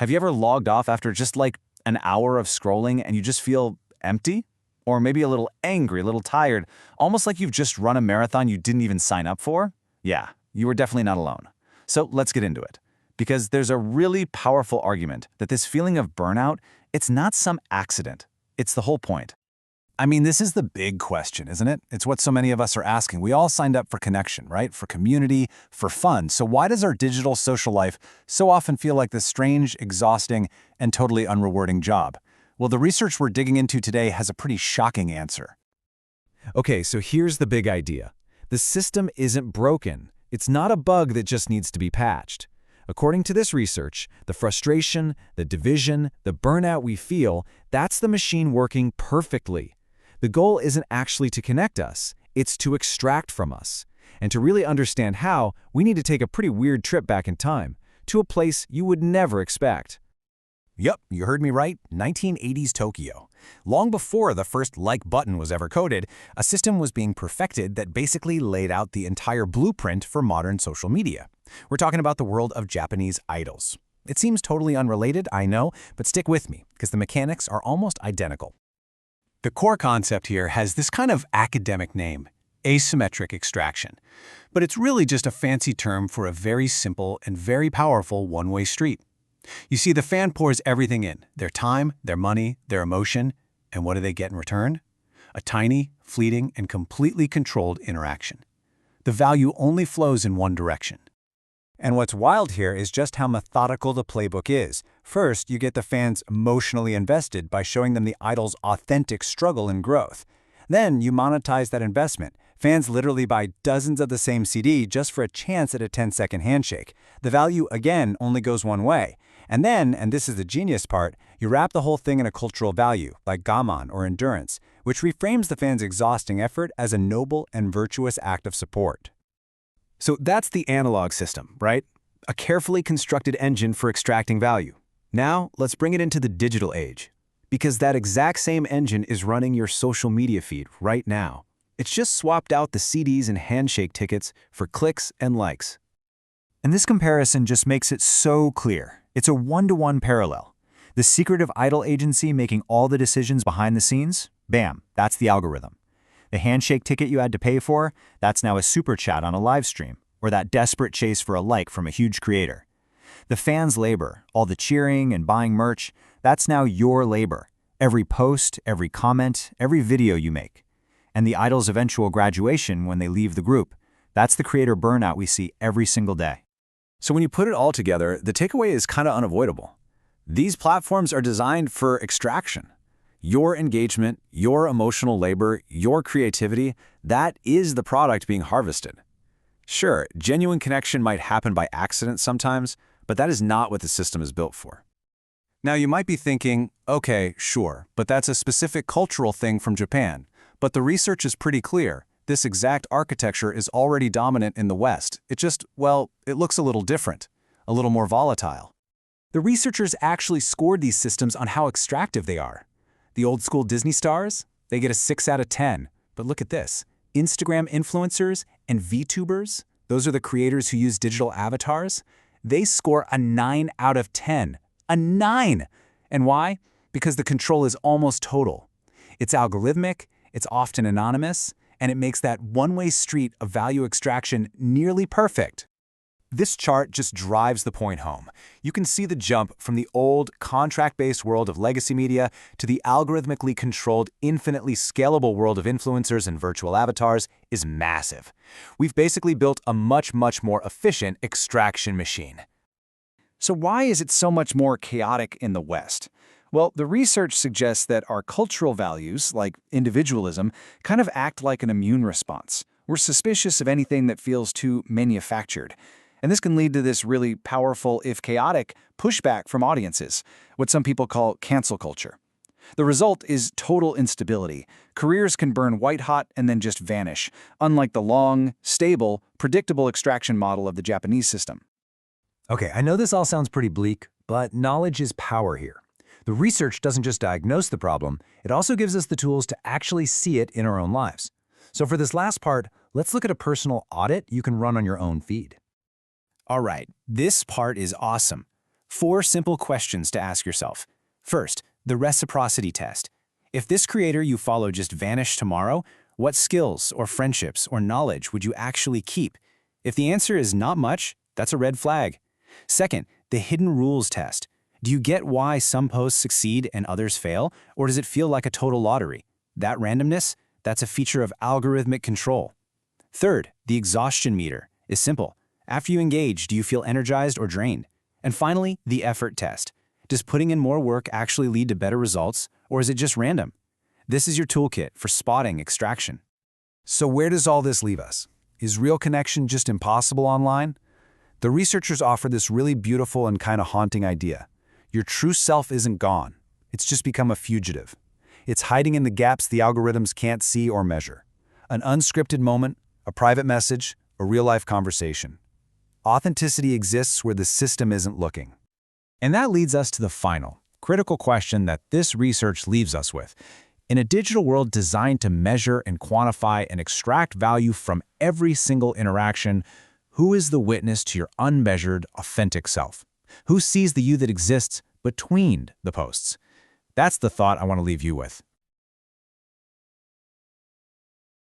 Have you ever logged off after just like an hour of scrolling and you just feel empty? Or maybe a little angry, a little tired, almost like you've just run a marathon you didn't even sign up for? Yeah, you are definitely not alone. So let's get into it. Because there's a really powerful argument that this feeling of burnout, it's not some accident. It's the whole point. I mean, this is the big question, isn't it? It's what so many of us are asking. We all signed up for connection, right? For community, for fun. So why does our digital social life so often feel like this strange, exhausting, and totally unrewarding job? Well, the research we're digging into today has a pretty shocking answer. Okay, so here's the big idea. The system isn't broken. It's not a bug that just needs to be patched. According to this research, the frustration, the division, the burnout we feel, that's the machine working perfectly. The goal isn't actually to connect us, it's to extract from us. And to really understand how, we need to take a pretty weird trip back in time, to a place you would never expect. Yup, you heard me right, 1980s Tokyo. Long before the first like button was ever coded, a system was being perfected that basically laid out the entire blueprint for modern social media. We're talking about the world of Japanese idols. It seems totally unrelated, I know, but stick with me, because the mechanics are almost identical. The core concept here has this kind of academic name, asymmetric extraction. But it's really just a fancy term for a very simple and very powerful one-way street. You see, the fan pours everything in, their time, their money, their emotion, and what do they get in return? A tiny, fleeting, and completely controlled interaction. The value only flows in one direction. And what's wild here is just how methodical the playbook is. First, you get the fans emotionally invested by showing them the idol's authentic struggle and growth. Then, you monetize that investment. Fans literally buy dozens of the same CD just for a chance at a 10-second handshake. The value, again, only goes one way. And then, and this is the genius part, you wrap the whole thing in a cultural value, like gaman or endurance, which reframes the fans' exhausting effort as a noble and virtuous act of support. So that's the analog system, right? A carefully constructed engine for extracting value. Now, let's bring it into the digital age. Because that exact same engine is running your social media feed right now. It's just swapped out the CDs and handshake tickets for clicks and likes. And this comparison just makes it so clear. It's a one-to-one parallel. The secretive idol agency making all the decisions behind the scenes, bam, that's the algorithm. The handshake ticket you had to pay for, that's now a super chat on a live stream, or that desperate chase for a like from a huge creator. The fans' labor, all the cheering and buying merch, that's now your labor. Every post, every comment, every video you make. And the idol's eventual graduation when they leave the group, that's the creator burnout we see every single day. So when you put it all together, the takeaway is kind of unavoidable. These platforms are designed for extraction. Your engagement, your emotional labor, your creativity, that is the product being harvested. Sure, genuine connection might happen by accident sometimes, but that is not what the system is built for. Now you might be thinking, okay, sure, but that's a specific cultural thing from Japan. But the research is pretty clear. This exact architecture is already dominant in the West. It just, well, it looks a little different, a little more volatile. The researchers actually scored these systems on how extractive they are. The old school Disney stars, they get a 6 out of 10. But look at this. Instagram influencers and VTubers, those are the creators who use digital avatars, they score a 9 out of 10. A 9! And why? Because the control is almost total. It's algorithmic, it's often anonymous, and it makes that one-way street of value extraction nearly perfect. This chart just drives the point home. You can see the jump from the old, contract-based world of legacy media to the algorithmically controlled, infinitely scalable world of influencers and virtual avatars is massive. We've basically built a much more efficient extraction machine. So why is it so much more chaotic in the West? Well, the research suggests that our cultural values, like individualism, kind of act like an immune response. We're suspicious of anything that feels too manufactured. And this can lead to this really powerful, if chaotic, pushback from audiences, what some people call cancel culture. The result is total instability. Careers can burn white-hot and then just vanish, unlike the long, stable, predictable extraction model of the Japanese system. Okay, I know this all sounds pretty bleak, but knowledge is power here. The research doesn't just diagnose the problem, it also gives us the tools to actually see it in our own lives. So for this last part, let's look at a personal audit you can run on your own feed. All right, this part is awesome. 4 simple questions to ask yourself. First, the reciprocity test. If this creator you follow just vanished tomorrow, what skills or friendships or knowledge would you actually keep? If the answer is not much, that's a red flag. Second, the hidden rules test. Do you get why some posts succeed and others fail, or does it feel like a total lottery? That randomness, that's a feature of algorithmic control. Third, the exhaustion meter is simple. After you engage, do you feel energized or drained? And finally, the effort test. Does putting in more work actually lead to better results, or is it just random? This is your toolkit for spotting extraction. So where does all this leave us? Is real connection just impossible online? The researchers offer this really beautiful and kind of haunting idea. Your true self isn't gone. It's just become a fugitive. It's hiding in the gaps the algorithms can't see or measure. An unscripted moment, a private message, a real-life conversation. Authenticity exists where the system isn't looking. And that leads us to the final, critical question that this research leaves us with. In a digital world designed to measure and quantify and extract value from every single interaction, who is the witness to your unmeasured, authentic self? Who sees the you that exists between the posts? That's the thought I want to leave you with.